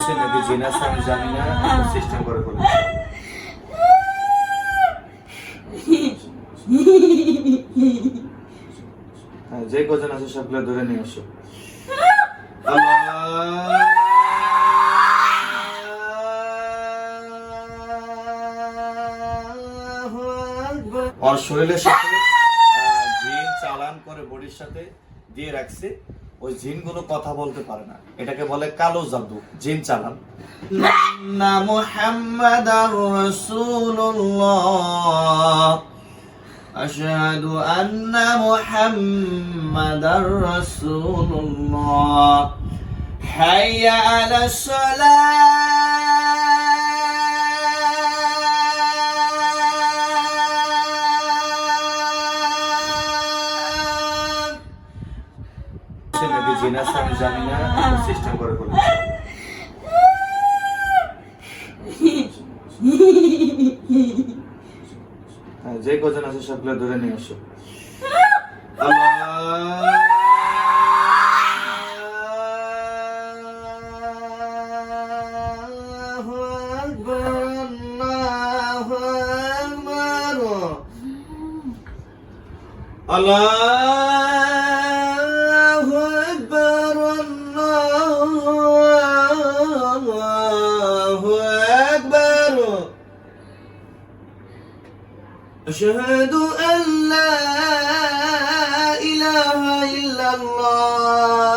আছে নাকি জিন আছে আমি জানি না, সিস্টেম করে ফেলেছি। হ্যাঁ, যে কজন আছে সবগুলো ধরে নিয়ে আসো। ওর শরীরের সাথে জিন চালান করে বডির সাথে দিয়ে রাখছে, ওই জিনগুলো কথা বলতে পারে না, এটাকে বলে কালো জাদু, জিন চালান। না মুহাম্মাদুর রাসূলুল্লাহ, আশহাদু আন্না মুহাম্মাদার রাসূলুল্লাহ, হাইয়া আলাস সালাহ, নাকি জিন আছে আমি জানি না, সিস্টেম করে ফেলেছি। হ্যাঁ, যে কজন আছে সবগুলো ধরে নিয়ে আসো। আল্লাহু আকবার, আল্লাহু আকবার, আল্লাহু আকবার, আল্লাহু আকবার, আশহাদু আন লা ইলাহা ইল্লাল্লাহ,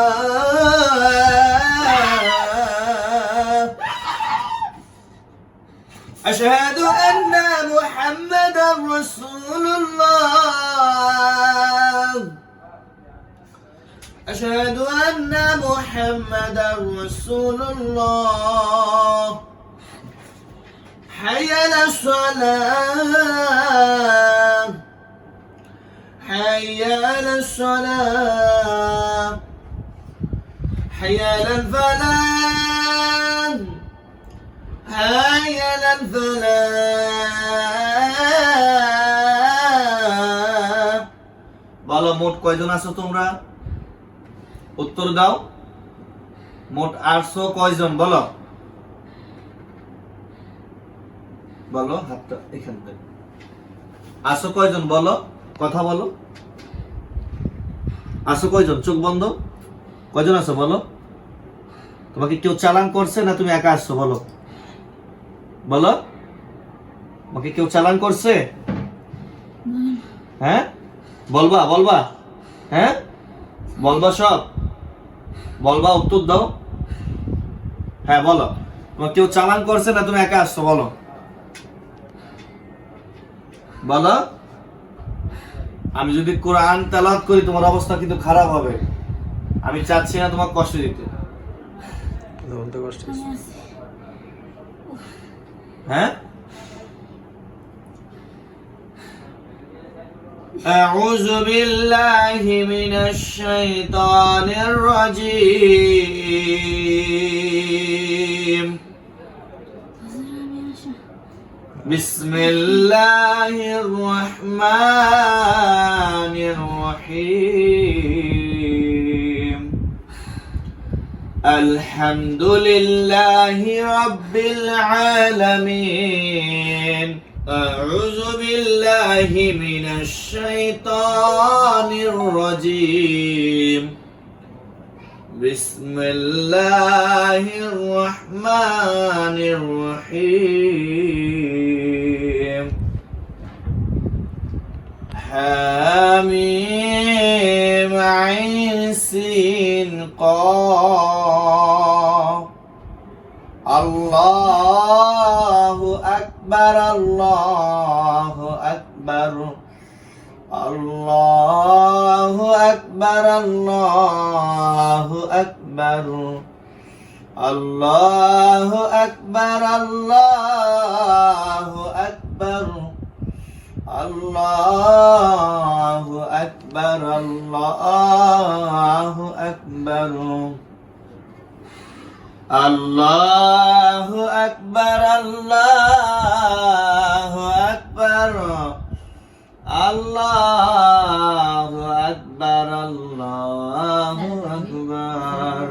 আশহাদু আন্না মুহাম্মাদার রাসূলুল্লাহ, আশহাদু আন্না মুহাম্মাদার রাসূলুল্লাহ, হাইয়া আলাস সালাহ, হাইয়া আলাস সালাহ, হাইয়া আলাল ফালাহ, হাইয়া আলাল ফালাহ। বলো, মোট কয়জন আছো তোমরা? উত্তর দাও। মোট আসছো কয়জন বলো? বলো, হাতটা এখান থেকে। আসো কয়জন বলো, কথা বলো। আসো কয়জন? চোখ বন্ধ। কয়জন আসো বলো? তোমাকে কেউ চালান করছে না তুমি একা আসছো? বলো বলো, তোমাকে কেউ চালান করছে? হ্যাঁ, বলবা বলবা, হ্যাঁ বলবা, সব বলবা, উত্তর দাও। হ্যাঁ বলো, তোমাকে কেউ চালান করছে না তুমি একা আসছো? বলো বলো। আমি যদি কোরআন তেলাওয়াত করি তোমার অবস্থা কিন্তু খারাপ হবে, আমি চাচ্ছি না তোমাকে কষ্ট দিতে। হ্যাঁ, আউযু বিল্লাহি মিনাশ শাইতানির রাজীম, বিসমিল্লাহির রহমানির রহিম, আলহামদুলিল্লাহি রাব্বিল আলামিন, আউযু বিল্লাহি মিনাশ শাইতানির রাজীম, বিসমিল্লাহির রহমানির রহিম, হামিম আইন সিন কাফ, আল্লাহু আকবার, আল্লাহু আকবার, আল্লাহু আকবার, আল্লাহু আকবার, আল্লাহু আকবার, আল্লাহু আকবার, আল্লাহু আকবার, আল্লাহু আকবার, আল্লাহু আকবার, আল্লাহু আকবার, আল্লাহু আকবার, আল্লাহু আকবার,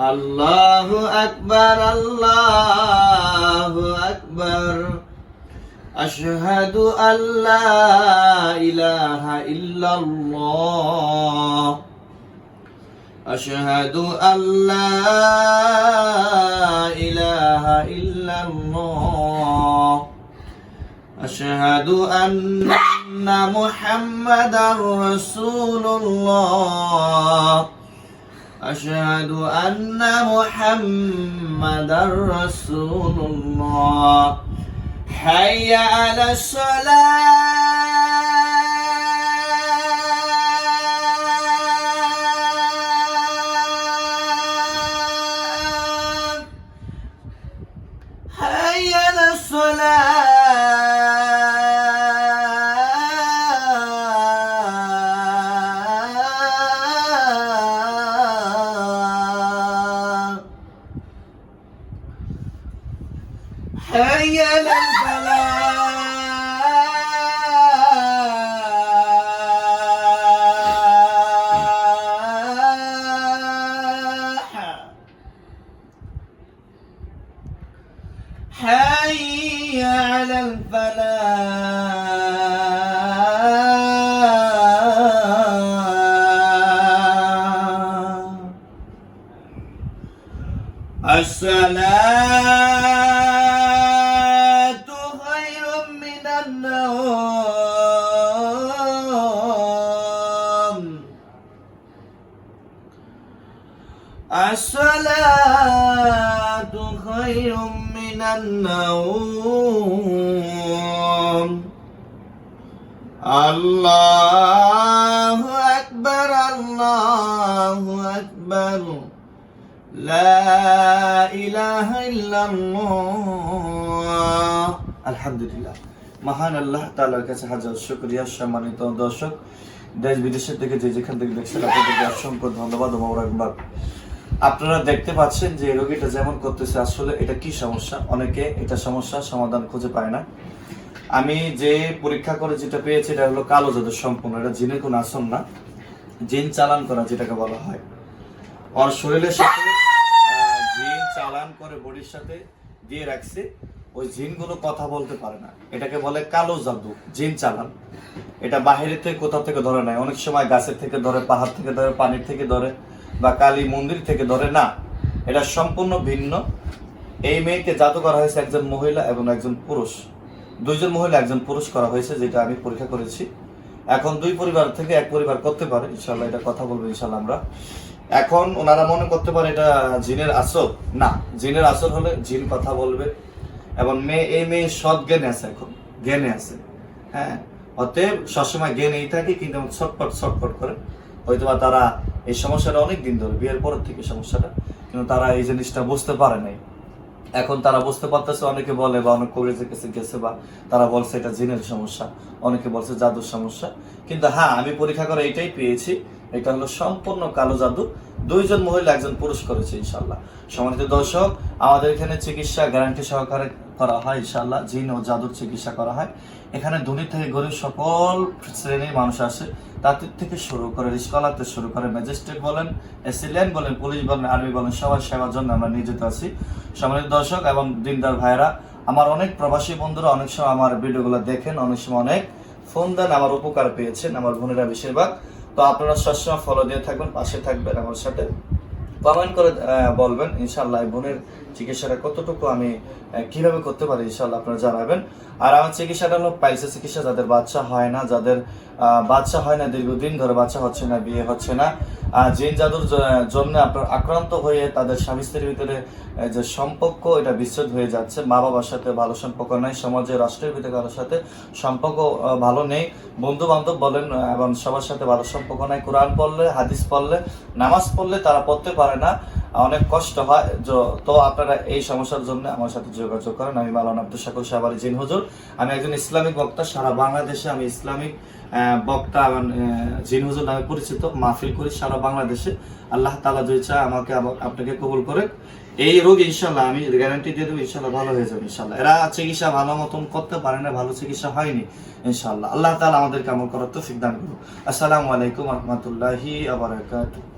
আল্লাহু আকবার, আল্লাহু আকবার। আশহাদু আল্লা ইলাহা ইল্লাল্লাহ, আশহাদু আল্লা ইলাহা ইল্লাল্লাহ, আশহাদু আন্না মুহাম্মাদার রাসূলুল্লাহ, আশহাদু আন্না মুহাম্মাদার রাসূলুল্লাহ। হাইয়া আলাস সালাত, হাইয়া আলাস সালাত, হাইয়া আলাল حي على الفلاح. الصلاة خير من النوم. الصلاة خير من النوم. الله أكبر، الله أكبر، لا إله إلا الله. আলহামদুলিল্লাহ। মহান আল্লাহ তাআলার কাছে হাজার শুকরিয়া। সম্মানিত দর্শক, দেশ বিদেশের থেকে যে যেখান থেকে দেখছেন আপনাদেরকে অসংখ্য ধন্যবাদ ও মোবারকবাদ। আপনারা দেখতে পাচ্ছেন যে রোগীটা যেমন করতেছে, আসলে এটা কি সমস্যা, অনেকে এটা সমস্যার সমাধান খুঁজে পায় না। আমি যে পরীক্ষা করে যেটা পেয়েছি এটা হলো কালো জাদু সম্পূর্ণ। এটা জিনের কোনো আসন না, জিন চালান করা যেটাকে বলা হয়। ওর শরীরের সাথে জিন চালান করে বডির সাথে দিয়ে রাখছে, ওই জিনগুলো কথা বলতে পারে না। এটাকে বলে কালো জাদু, জিন চালান। এটা বাহিরের থেকে কোথাও থেকে ধরে নাই, অনেক সময় গাছের থেকে ধরে, পাহাড় থেকে ধরে, পানির থেকে ধরে, বা কালী মন্দির থেকে ধরে না। এটা সম্পূর্ণ ভিন্ন। এই মেয়েকে জাদু করা হয়েছে একজন মহিলা এবং একজন পুরুষ, দুইজন মহিলা একজন পুরুষ করা হয়েছে, যেটা আমি পরীক্ষা করেছি। এখন দুই পরিবার থেকে এক পরিবার করতে পারে, ইনশাল্লাহ এটা কথা বলবো ইনশাল্লাহ আমরা। এখন ওনারা মনে করতে পারে এটা জিনের আসর, না, জিনের আসর হলে জিন কথা বলবে। এবং এই মেয়ে সৎ জ্ঞানে আছে, এখন জ্ঞানে আছে, হ্যাঁ। অতএব সবসময় জ্ঞানেই থাকে, কিন্তু ছটপট করে। হয়তোবা তারা এই সমস্যাটা অনেক দিন ধরে, বিয়ের পরের থেকে সমস্যাটা, কিন্তু তারা এই জিনিসটা বুঝতে পারে নাই। এখন তারা বুঝতে পারতেছে। অনেকে বলে বা অনেক কবিরাজের কাছে গেছে, বা তারা বলছে এটা জিনের সমস্যা, অনেকে বলছে জাদুর সমস্যা। কিন্তু হ্যাঁ, আমি পরীক্ষা করে এটাই পেয়েছি, এটা হলো সম্পূর্ণ কালো জাদু। দুইজন মহিলা একজন পুরুষ করেছে ইনশাল্লাহ। সম্মানিত দর্শক, আমাদের এখানে চিকিৎসা গ্যারান্টি সহকারে করা হয় ইনশাল্লাহ। জিন ও জাদুর চিকিৎসা করা হয়। এখানে ধনী থেকে গরিব সকল শ্রেণীর মানুষ আসে, তাদের থেকে শুরু করে রিস্কলার থেকে শুরু করে ম্যাজিস্ট্রেট বলেন, এসিলিয়ান বলেন, পুলিশ বলেন, আর্মি বলেন, সবার সেবার জন্য আমরা নিয়োজিত আছি। সম্মানিত দর্শক এবং দিনদার ভাইরা, আমার অনেক প্রবাসী বন্ধুরা অনেক সময় আমার ভিডিওগুলো দেখেন, অনেক সময় অনেক ফোন দেন, আমার উপকার পেয়েছেন, আমার বোনেরা বেশিরভাগ। তো আপনারা সবসময় ফলো দিয়ে থাকবেন, পাশে থাকবেন, আমার সাথে কমেন্ট করে বলবেন ইনশাআল্লাহ এই বোনের চিকিৎসাটা কতটুকু আমি কিভাবে করতে পারি ইনশাআল্লাহ আপনারা জানাবেন। আর আমার চিকিৎসাটা হলো পাইলসের চিকিৎসা, যাদের বাচ্চা হয় না, যাদের বাচ্চা হয় না, দীর্ঘদিন ধরে বাচ্চা হচ্ছে না, বিয়ে হচ্ছে না, জিন জাদুর জন্য আপনার আক্রান্ত হয়ে তাদের স্বামী স্ত্রীর ভিতরে যে সম্পর্ক এটা বিচ্ছেদ হয়ে যাচ্ছে, মা বাবার সাথে ভালো সম্পর্ক নাই, সমাজে রাষ্ট্রের ভিতরে কারোর সাথে সম্পর্ক ভালো নেই, বন্ধু বান্ধব বলেন এবং সবার সাথে ভালো সম্পর্ক নাই, কোরআন পড়লে, হাদিস পড়লে, নামাজ পড়লে তারা পড়তে পারে না, অনেক কষ্ট হয়। তো আপনারা এই সমস্যার জন্য আমার সাথে যোগাযোগ করেন। আমি মাওলানা আব্দুল শাকুর সাহেব জিন হুজুর। আমি একজন ইসলামিক বক্তা, সারা বাংলাদেশে আমি ইসলামিক বক্তা এবং জিন হুজুর নামে পরিচিত, মাহফিল করি সারা বাংলাদেশে। আল্লাহ তাআলা যদি চায় আমাকে আপনাকে কবুল করে, এই রোগ ইনশাল্লাহ আমি গ্যারান্টি দিয়ে দেবো, ইনশাল্লাহ ভালো হয়ে যাবে ইনশাল্লাহ। এরা চিকিৎসা ভালো মতন করতে পারে না, ভালো চিকিৎসা হয়নি ইনশাল্লাহ। আল্লাহ তাআলা আমাদেরকে আমল করার তৌফিক দান করুন। আসসালামু আলাইকুম ওয়া রাহমাতুল্লাহি ওয়া বারাকাতুহু।